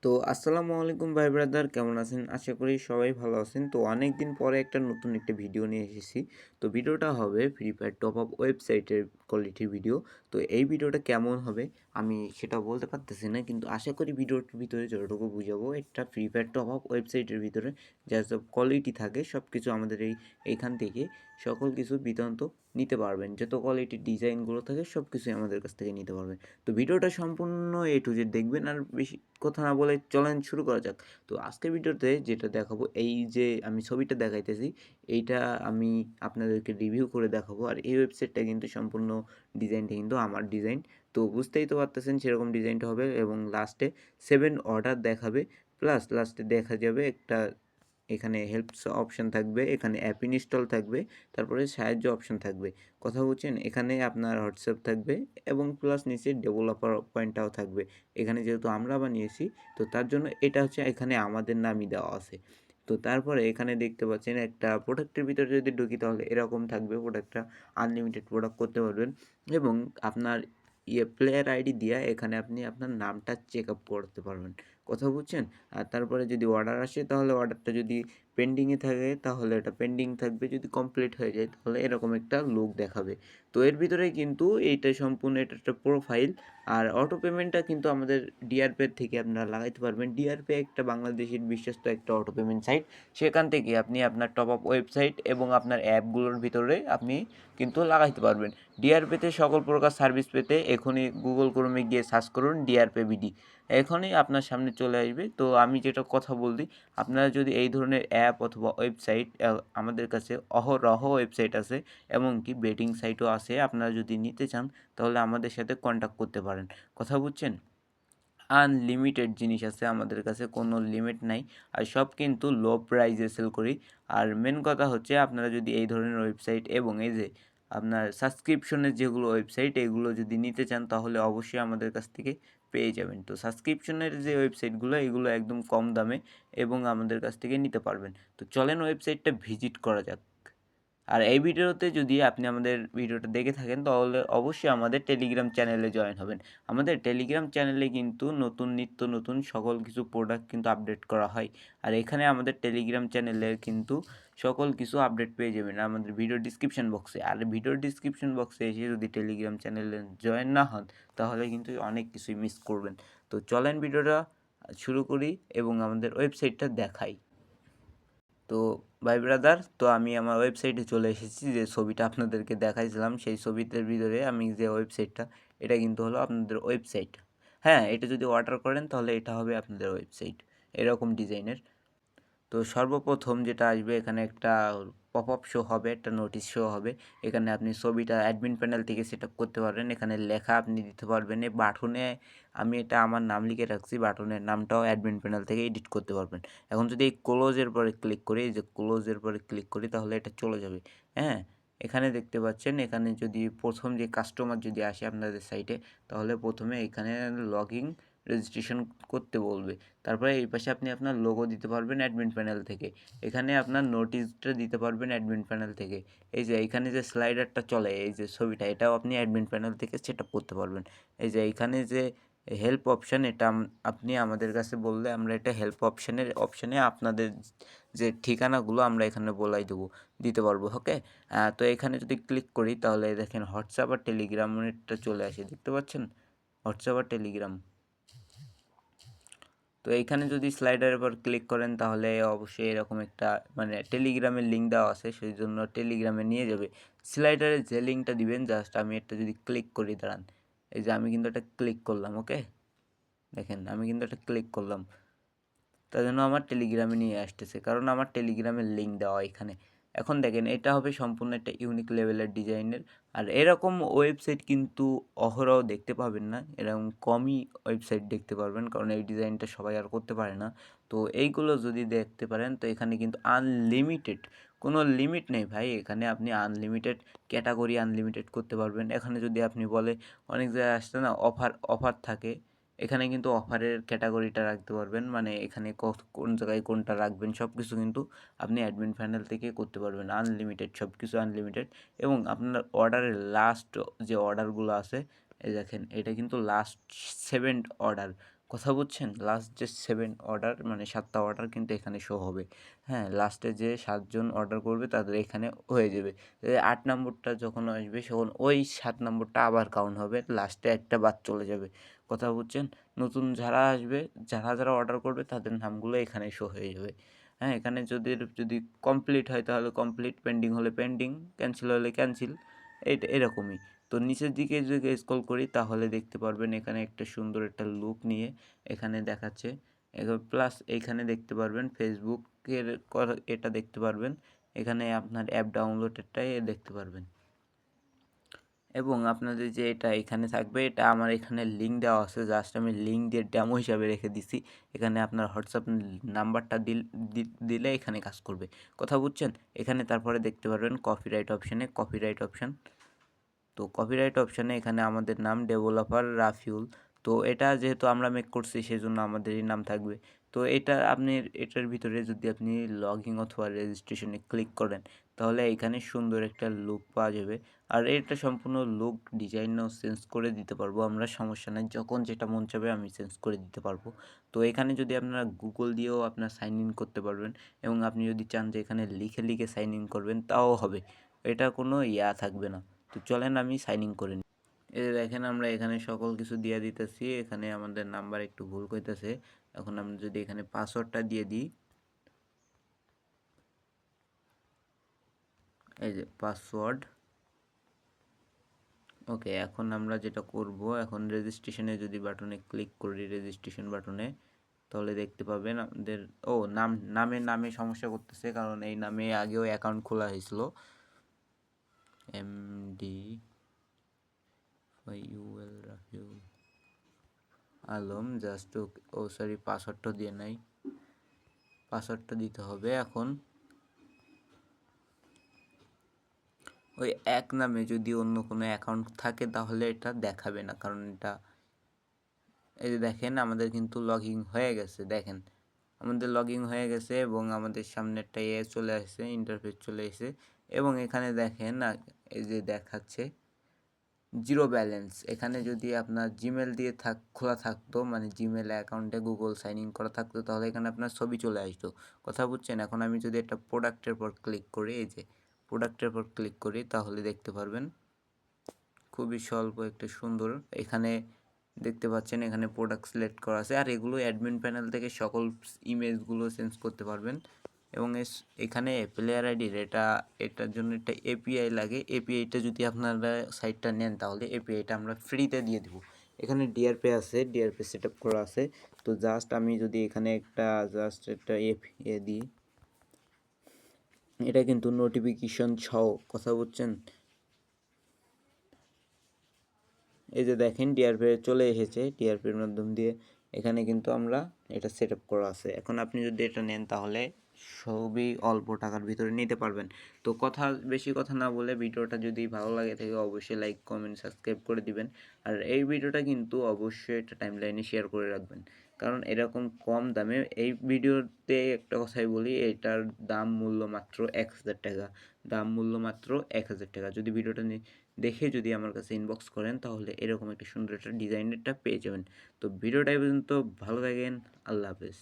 তো আসসালামু আলাইকুম ভাই ব্রাদার, কেমন আছেন? আশা করি সবাই ভালো আছেন। তো অনেকদিন পরে একটা নতুন একটা ভিডিও নিয়ে এসেছি। তো ভিডিওটা হবে ফ্রি ফায়ার টপ আপ ওয়েবসাইটের কোয়ালিটির ভিডিও। তো এই ভিডিওটা কেমন হবে আমি সেটা বলতে পারতেছি না, কিন্তু আশা করি ভিডিওটার ভিতরে যতটুকু বুঝাবো, একটা ফ্রি ফায়ার টপ আপ ওয়েবসাইটের ভিতরে যা সব কোয়ালিটি থাকে সব কিছু আমাদের এইখান থেকে সকল কিছু বিতান্ত নিতে পারবেন। যত কোয়ালিটির ডিজাইনগুলো থাকে সব কিছুই আমাদের কাছ থেকে নিতে পারবেন। তো ভিডিওটা সম্পূর্ণ A to Z দেখবেন, আর বেশি কথা না বলে চলেন শুরু করা যাক। তো আজকের ভিডিওতে যেটা দেখাবো, এই যে আমি ছবিটা দেখাইতেছি, এইটা আমি আপনাদেরকে রিভিউ করে দেখাবো। আর এই ওয়েবসাইটটা কিন্তু সম্পূর্ণ ডিজাইনটা কিন্তু আমার ডিজাইন। তো বুঝতেই তো পারতেছেন সেরকম ডিজাইনটা হবে, এবং লাস্টে 7 অর্ডার দেখাবে, প্লাস লাস্টে দেখা যাবে একটা এখানে হেল্পস অপশন থাকবে, এখানে অ্যাপ ইনস্টল থাকবে, তারপরে সাহায্য অপশন থাকবে। কথা বলছেন, এখানে আপনার হোয়াটসঅ্যাপ থাকবে, এবং প্লাস নিচে ডেভেলপার পয়েন্টটাও থাকবে। এখানে যেহেতু আমরা বানিয়েছি, তো তার জন্য এটা হচ্ছে এখানে আমাদের নামই দেওয়া আছে। তো তারপরে এখানে দেখতে পাচ্ছেন একটা প্রোডাক্টের ভিতরে যদি ঢুকি তাহলে এরকম থাকবে। প্রোডাক্টটা আনলিমিটেড প্রোডাক্ট করতে পারবেন, এবং আপনার প্লেয়ার আইডি দিয়ে এখানে আপনি আপনার নামটা চেক আপ করতে পারবেন। কথা বুঝছেন? আর তারপরে যদি অর্ডার আসে তাহলে অর্ডারটা যদি পেন্ডিংয়ে থাকে তাহলে এটা পেন্ডিং থাকবে, যদি কমপ্লিট হয়ে যায় তাহলে এরকম একটা লুক দেখাবে। তো এর ভিতরে কিন্তু এইটা সম্পূর্ণ এটা একটা প্রোফাইল। আর অটো পেমেন্টটা কিন্তু আমাদের ডিআরপে থেকে আপনারা লাগাইতে পারবেন। ডিআরপে একটা বাংলাদেশের বিশ্বস্ত একটা অটো পেমেন্ট সাইট। সেখান থেকে আপনি আপনার টপ আপ ওয়েবসাইট এবং আপনার অ্যাপগুলোর ভিতরে আপনি কিন্তু লাগাইতে পারবেন। ডিআরপেতে সকল প্রকার সার্ভিস পেতে এখনই গুগল ক্রোমে গিয়ে সার্চ করুন ডিআরপে বিডি, এখনই আপনার সামনে চলে আসবে। তো আমি যেটা কথা বলি, আপনারা যদি এই ধরনের অ্যাপ অথবা ওয়েবসাইট, আমাদের কাছে অহরহ ওয়েবসাইট আছে, এমনকি বেটিং সাইটও আছে, আপনারা যদি নিতে চান তাহলে আমাদের সাথে কন্ট্যাক্ট করতে পারেন। কথা বুঝছেন? আনলিমিটেড জিনিস আছে আমাদের কাছে, কোনো লিমিট নাই। আর সব কিন্তু লো প্রাইসে সেল করি। আর মেন কথা হচ্ছে, আপনারা যদি এই ধরনের ওয়েবসাইট এবং এই যে আপনার সাবস্ক্রিপশনের যেগুলো ওয়েবসাইট এগুলো যদি নিতে চান তাহলে অবশ্যই আমাদের কাছ থেকে পেয়ে যাবেন। তো সাবস্ক্রিপশনের যে ওয়েবসাইটগুলো এগুলো একদম কম দামে এবং আমাদের কাছ থেকে নিতে পারবেন। তো চলেন ওয়েবসাইটটা ভিজিট করা যাক। আর এই ভিডিওতে যদি আপনি আমাদের ভিডিওটা দেখে থাকেন তাহলে অবশ্যই আমাদের টেলিগ্রাম চ্যানেলে জয়েন হবেন। আমাদের টেলিগ্রাম চ্যানেলে কিন্তু নতুন নিত্য নতুন সকল কিছু প্রোডাক্ট কিন্তু আপডেট করা হয়। আর এখানে আমাদের টেলিগ্রাম চ্যানেলের কিন্তু সকল কিছু আপডেট পেয়ে যাবেন আমাদের ভিডিও ডিসক্রিপশন বক্সে। আর ভিডিও ডিসক্রিপশন বক্সে এসে যদি টেলিগ্রাম চ্যানেলে জয়েন না হন তাহলে কিন্তু অনেক কিছুই মিস করবেন। তো চলেন ভিডিওটা শুরু করি এবং আমাদের ওয়েবসাইটটা দেখাই। তো ভাই ব্রাদার, তো আমি আমার ওয়েবসাইটে চলে এসেছি। যে ছবিটা আপনাদেরকে দেখাইছিলাম সেই ছবিটার ভিতরে আমি যে ওয়েবসাইটটা, এটা কিন্তু হলো আপনাদের ওয়েবসাইট। হ্যাঁ, এটা যদি অর্ডার করেন তাহলে এটা হবে আপনাদের ওয়েবসাইট, এরকম ডিজাইনের। তো সর্বপ্রথম যেটা আসবে, এখানে একটা পপ আপ শো হবে, একটা নোটিশ শো হবে। এখানে আপনি ছবিটা অ্যাডমিন প্যানেল থেকে সেট আপ করতে পারবেন। এখানে লেখা আপনি দিতে পারবেন। এই বাটনে আমি এটা আমার নাম লিখে রাখছি, বাটনের নামটাও অ্যাডমিন প্যানেল থেকে এডিট করতে পারবেন। এখন যদি এই ক্লোজের পরে ক্লিক করি, এই যে ক্লোজের পরে ক্লিক করি তাহলে এটা চলে যাবে। হ্যাঁ, এখানে দেখতে পাচ্ছেন, এখানে যদি প্রথম যে কাস্টমার যদি আসে আপনাদের সাইটে তাহলে প্রথমে এখানে লগইন রেজিস্ট্রেশন করতে বলবে। তারপরে এই পাশে আপনি আপনার লোগো দিতে পারবেন অ্যাডমিন প্যানেল থেকে। এখানে আপনার নোটিশটা দিতে পারবেন অ্যাডমিন প্যানেল থেকে। এই যে এইখানে যে স্লাইডারটা চলে, এই যে ছবিটা, এটাও আপনি অ্যাডমিন প্যানেল থেকে সেট আপ করতে পারবেন। এই যে এইখানে যে হেল্প অপশান, এটা আপনি আমাদের কাছে বললে আমরা এটা হেল্প অপশানে আপনাদের যে ঠিকানাগুলো আমরা এখানে বলাই দেবো, দিতে পারবো। ওকে, তো এখানে যদি ক্লিক করি তাহলে দেখেন হোয়াটসঅ্যাপ আর টেলিগ্রামেরটা চলে আসে, দেখতে পাচ্ছেন? হোয়াটসঅ্যাপ আর টেলিগ্রাম। তো এইখানে যদি স্লাইডারের উপর ক্লিক করেন তাহলে অবশ্যই এরকম একটা মানে টেলিগ্রামের লিঙ্ক দেওয়া আছে, সেই জন্য টেলিগ্রামে নিয়ে যাবে। স্লাইডারে যে লিঙ্কটা দিবেন, জাস্ট আমি একটা যদি ক্লিক করি, দাঁড়ান, এই যে আমি কিন্তু একটা ক্লিক করলাম। ওকে, দেখেন আমি কিন্তু একটা ক্লিক করলাম, তার জন্য আমার টেলিগ্রামে নিয়ে আসতেছে, কারণ আমার টেলিগ্রামের লিঙ্ক দেওয়া এখানে। এখন দেখেন, এটা হবে সম্পূর্ণ একটা ইউনিক লেভেলের ডিজাইনের। আর এরকম ওয়েবসাইট কিন্তু অহরহ দেখতে পাবেন না, এরকম কমই ওয়েবসাইট দেখতে পারবেন, কারণ এই ডিজাইনটা সবাই আর করতে পারে না। তো এইগুলো যদি দেখতে পারেন, তো এখানে কিন্তু আনলিমিটেড, কোনো লিমিট নেই ভাই। এখানে আপনি আনলিমিটেড ক্যাটাগরি আনলিমিটেড করতে পারবেন। এখানে যদি আপনি বলে, অনেক জায়গায় আসছে না অফার অফার থাকে, এখানে কিন্তু অফারের ক্যাটাগরিটা রাখতে পারবেন, মানে এখানে কোন জায়গায় কোনটা রাখবেন সব কিছু কিন্তু আপনি অ্যাডমিন প্যানেল থেকে করতে পারবেন। আনলিমিটেড, সব কিছু আনলিমিটেড। এবং আপনার অর্ডারের লাস্ট যে অর্ডারগুলো আছে, এই দেখেন এটা কিন্তু লাস্ট 7 অর্ডার, কথা বুঝছেন? লাস্ট যে 7 অর্ডার মানে 7টা অর্ডার কিন্তু এখানে শো হবে। হ্যাঁ, লাস্টে যে 7 জন অর্ডার করবে তাদের এখানে হয়ে যাবে। 8 নম্বরটা যখন আসবে তখন ওই 7 নম্বরটা আবার কাউন্ট হবে। লাস্টে একটা বাদ চলে যাবে। কথা বুঝছেন? নতুন যারা আসবে, যারা অর্ডার করবে তাদের নামগুলো এখানে শো হয়ে যাবে। হ্যাঁ, এখানে যদি কমপ্লিট হয় তাহলে কমপ্লিট, পেন্ডিং হলে পেন্ডিং, ক্যানসেল হলে ক্যানসেল। এরকমই। তো নিচের দিকে যদি স্ক্রল করি তাহলে দেখতে পারবেন এখানে একটা সুন্দর একটা লুক নিয়ে এখানে দেখাচ্ছে। প্লাস এইখানে দেখতে পারবেন ফেসবুকের এটা দেখতে পারবেন। এখানে আপনার অ্যাপ ডাউনলোডেরটাই দেখতে পারবেন। এবং আপনাদের যে এটা এখানে থাকবে, এটা আমার এখানে লিঙ্ক দেওয়া আছে, জাস্ট আমি লিঙ্ক দিয়ে ডেমো হিসাবে রেখে দিছি। এখানে আপনার হোয়াটসঅ্যাপ নাম্বারটা দিলে এখানে কাজ করবে। কথা বুঝছেন? এখানে তারপরে দেখতে পারবেন কপিরাইট অপশান। তো কপিরাইট অপশানে এখানে আমাদের নাম ডেভেলপার রাফিউল। তো এটা যেহেতু আমরা মেক করছি সেজন্য আমাদেরই নাম থাকবে। তো এটা আপনি এটার ভিতরে যদি আপনি লগইন অথবা রেজিস্ট্রেশনে ক্লিক করেন তাহলে এখানে সুন্দর একটা লুক পাওয়া যাবে। আর এটা সম্পূর্ণ লুক ডিজাইনও চেঞ্জ করে দিতে পারবো আমরা, সমস্যা নাই। যখন যেটা মন চাবে আমি চেঞ্জ করে দিতে পারবো। তো এখানে যদি আপনারা গুগল দিয়েও আপনার সাইন ইন করতে পারবেন এবং আপনি যদি চান যে এখানে লিখে সাইন ইন করবেন তাও হবে। এটা কোনো থাকবে না। তো চলেন আমি সাইন ইন করে নিই। এই যে দেখেন আমরা এখানে সকল কিছু দিয়ে দিতেছি। এখানে আমাদের নাম্বার একটু ভুল কইতেছে। এখন আমরা যদি এখানে পাসওয়ার্ডটা দিয়ে দিই, এই যে পাসওয়ার্ড। ওকে, এখন আমরা যেটা করব, এখন রেজিস্ট্রেশনে যদি বাটনে ক্লিক করি, রেজিস্ট্রেশন বাটনে, তাহলে দেখতে পাবেন আমাদের নামে সমস্যা করতেছে, কারণ এই নামে আগেও অ্যাকাউন্ট খোলা হয়েছিল। MD UL Rafiul Alam, just sorry, পাসওয়ার্ডটা দিয়ে নাই, পাসওয়ার্ডটা দিতে হবে। এখন ওই এক নামে যদি অন্য কোনো অ্যাকাউন্ট থাকে তাহলে এটা দেখাবে না, কারণ এটা এই যে দেখেন আমাদের কিন্তু লগইন হয়ে গেছে। দেখেন আমাদের লগইন হয়ে গেছে এবং আমাদের সামনে একটা চলে আসছে, ইন্টারফেস চলে এসেছে। এবং এখানে দেখেন এই যে দেখাচ্ছে জিরো ব্যালেন্স। এখানে যদি আপনার জিমেল দিয়ে খোলা থাকতো, মানে জিমেল অ্যাকাউন্টে গুগল সাইন ইন করা থাকতো, তাহলে এখানে আপনার ছবি চলে আসতো। কথা বুঝছেন? এখন আমি যদি একটা প্রোডাক্টের পর ক্লিক করি, এই যে প্রোডাক্টের পর ক্লিক করি, তাহলে দেখতে পারবেন খুবই স্বল্প একটা সুন্দর এখানে দেখতে পাচ্ছেন এখানে প্রোডাক্ট সিলেক্ট করা আছে। আর এগুলো অ্যাডমিন প্যানেল থেকে সকল ইমেজগুলো চেঞ্জ করতে পারবেন। এবং এখানে প্লেয়ার আইডির এটার জন্য একটা এপিআই লাগে। এপিআইটা যদি আপনারা সাইটটা নেন তাহলে এপিআইটা আমরা ফ্রিতে দিয়ে দেবো। এখানে ডিআরপি আছে, ডিআরপি সেট আপ করা আছে। তো জাস্ট আমি যদি এখানে একটা এপিআই দিই, এটা কিন্তু নোটিফিকেশন সহ, কথা বুঝছেন? এই যে দেখেন ডিআরপি চলে এসেছে। ডিআরপির মাধ্যম দিয়ে এখানে কিন্তু আমরা এটা সেট আপ করা আছে। এখন আপনি যদি এটা নেন তাহলে সবই অল্প টাকার ভিতরে নিতে পারবেন। তো বেশি কথা না বলে, ভিডিওটা যদি ভালো লাগে থাকে অবশ্যই লাইক, কমেন্ট, সাবস্ক্রাইব করে দিবেন। আর এই ভিডিওটা কিন্তু অবশ্যই একটা টাইমলাইনে শেয়ার করে রাখবেন, কারণ এরকম কম দামে এই ভিডিওতে একটা কথাই বলি, এটার মূল্য মাত্র 1000 টাকা। মূল্য মাত্র 1000 টাকা। যদি ভিডিওটা দেখে যদি আমার কাছে ইনবক্স করেন তাহলে এরকম একটা সুন্দর একটা ডিজাইনেরটা পেয়ে যাবেন। তো ভিডিওটা এই পর্যন্ত, ভালো থাকেন, আল্লাহ হাফেজ।